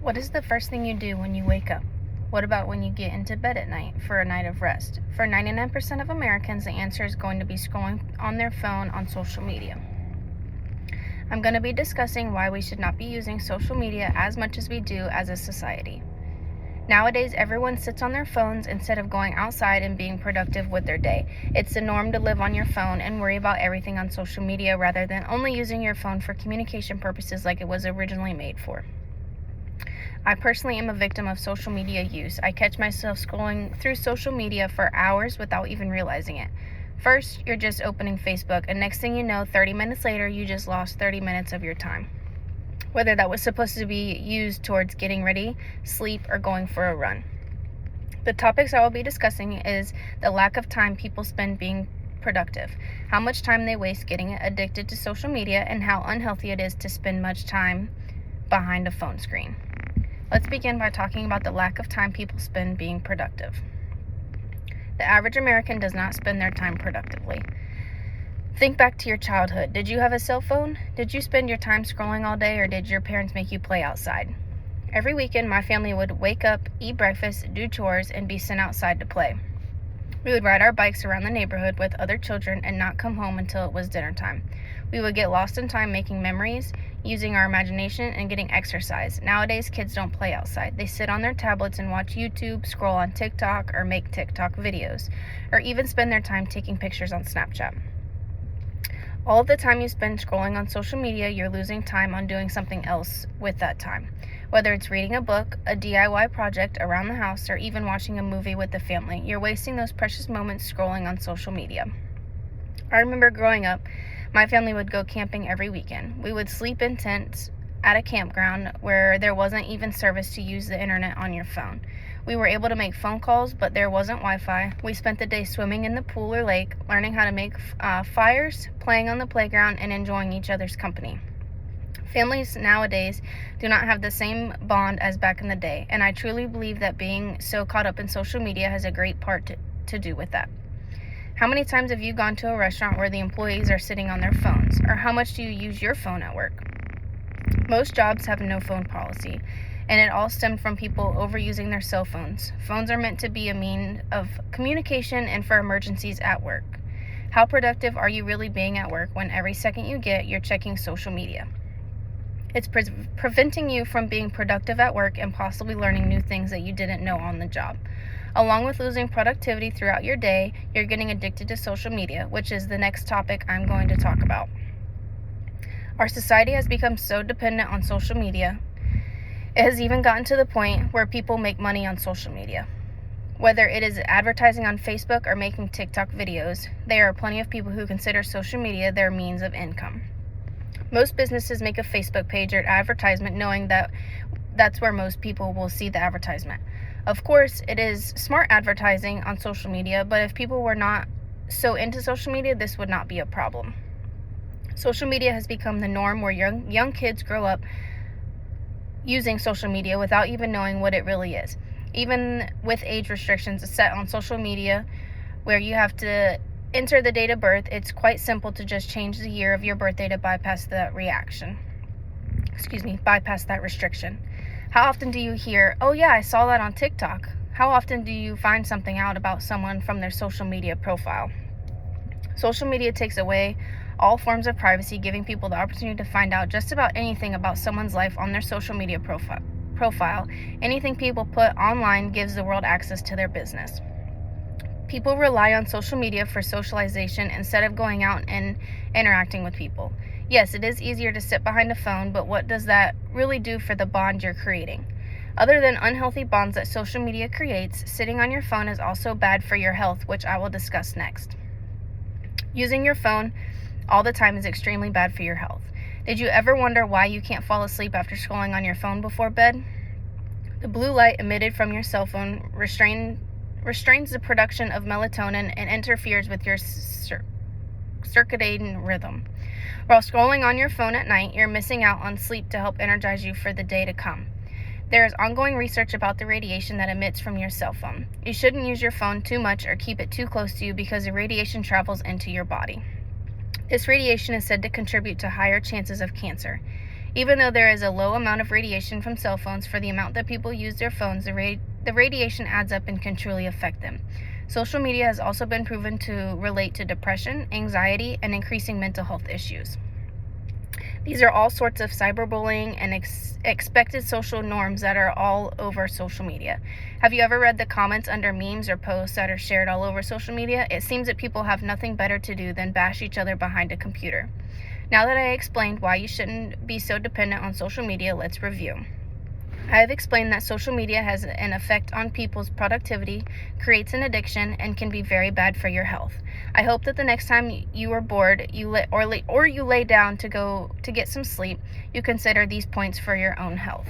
What is the first thing you do when you wake up? What about when you get into bed at night for a night of rest? For 99% of Americans, the answer is going to be scrolling on their phone on social media. I'm going to be discussing why we should not be using social media as much as we do as a society. Nowadays, everyone sits on their phones instead of going outside and being productive with their day. It's the norm to live on your phone and worry about everything on social media rather than only using your phone for communication purposes like it was originally made for. I personally am a victim of social media use. I catch myself scrolling through social media for hours without even realizing it. First, you're just opening Facebook, and next thing you know, 30 minutes later, you just lost 30 minutes of your time. Whether that was supposed to be used towards getting ready, sleep, or going for a run. The topics I will be discussing is the lack of time people spend being productive, how much time they waste getting addicted to social media, and how unhealthy it is to spend much time behind a phone screen. Let's begin by talking about the lack of time people spend being productive. The average American does not spend their time productively. Think back to your childhood. Did you have a cell phone? Did you spend your time scrolling all day, or did your parents make you play outside? Every weekend, my family would wake up, eat breakfast, do chores, and be sent outside to play. We would ride our bikes around the neighborhood with other children and not come home until it was dinner time. We would get lost in time making memories, using our imagination, and getting exercise. Nowadays, kids don't play outside. They sit on their tablets and watch YouTube, scroll on TikTok, or make TikTok videos, or even spend their time taking pictures on Snapchat. All of the time you spend scrolling on social media, you're losing time on doing something else with that time. Whether it's reading a book, a DIY project around the house, or even watching a movie with the family, you're wasting those precious moments scrolling on social media. I remember growing up, my family would go camping every weekend. We would sleep in tents at a campground where there wasn't even service to use the internet on your phone. We were able to make phone calls, but there wasn't Wi-Fi. We spent the day swimming in the pool or lake, learning how to make fires, playing on the playground, and enjoying each other's company. Families nowadays do not have the same bond as back in the day, and I truly believe that being so caught up in social media has a great part to do with that. How many times have you gone to a restaurant where the employees are sitting on their phones? Or how much do you use your phone at work? Most jobs have no phone policy, and it all stemmed from people overusing their cell phones. Phones are meant to be a means of communication and for emergencies at work. How productive are you really being at work when every second you get, you're checking social media? It's preventing you from being productive at work and possibly learning new things that you didn't know on the job. Along with losing productivity throughout your day, you're getting addicted to social media, which is the next topic I'm going to talk about. Our society has become so dependent on social media. It has even gotten to the point where people make money on social media. Whether it is advertising on Facebook or making TikTok videos, there are plenty of people who consider social media their means of income. Most businesses make a Facebook page or advertisement knowing that that's where most people will see the advertisement. Of course, it is smart advertising on social media, but if people were not so into social media, this would not be a problem. Social media has become the norm where young kids grow up using social media without even knowing what it really is. Even with age restrictions set on social media where you have to enter the date of birth, it's quite simple to just change the year of your birthday to bypass that restriction. How often do you hear, "Oh yeah, I saw that on TikTok"? How often do you find something out about someone from their social media profile? Social media takes away all forms of privacy, giving people the opportunity to find out just about anything about someone's life on their social media profile. Anything people put online gives the world access to their business. People rely on social media for socialization instead of going out and interacting with people. Yes, it is easier to sit behind a phone, but what does that really do for the bond you're creating? Other than unhealthy bonds that social media creates, sitting on your phone is also bad for your health, which I will discuss next. Using your phone all the time is extremely bad for your health. Did you ever wonder why you can't fall asleep after scrolling on your phone before bed? The blue light emitted from your cell phone restrains the production of melatonin and interferes with your circadian rhythm. While scrolling on your phone at night, you're missing out on sleep to help energize you for the day to come. There is ongoing research about the radiation that emits from your cell phone. You shouldn't use your phone too much or keep it too close to you because the radiation travels into your body. This radiation is said to contribute to higher chances of cancer. Even though there is a low amount of radiation from cell phones for the amount that people use their phones, the radiation adds up and can truly affect them. Social media has also been proven to relate to depression, anxiety, and increasing mental health issues. These are all sorts of cyberbullying and expected social norms that are all over social media. Have you ever read the comments under memes or posts that are shared all over social media? It seems that people have nothing better to do than bash each other behind a computer. Now that I explained why you shouldn't be so dependent on social media, let's review. I have explained that social media has an effect on people's productivity, creates an addiction, and can be very bad for your health. I hope that the next time you are bored, you lay down to get some sleep, you consider these points for your own health.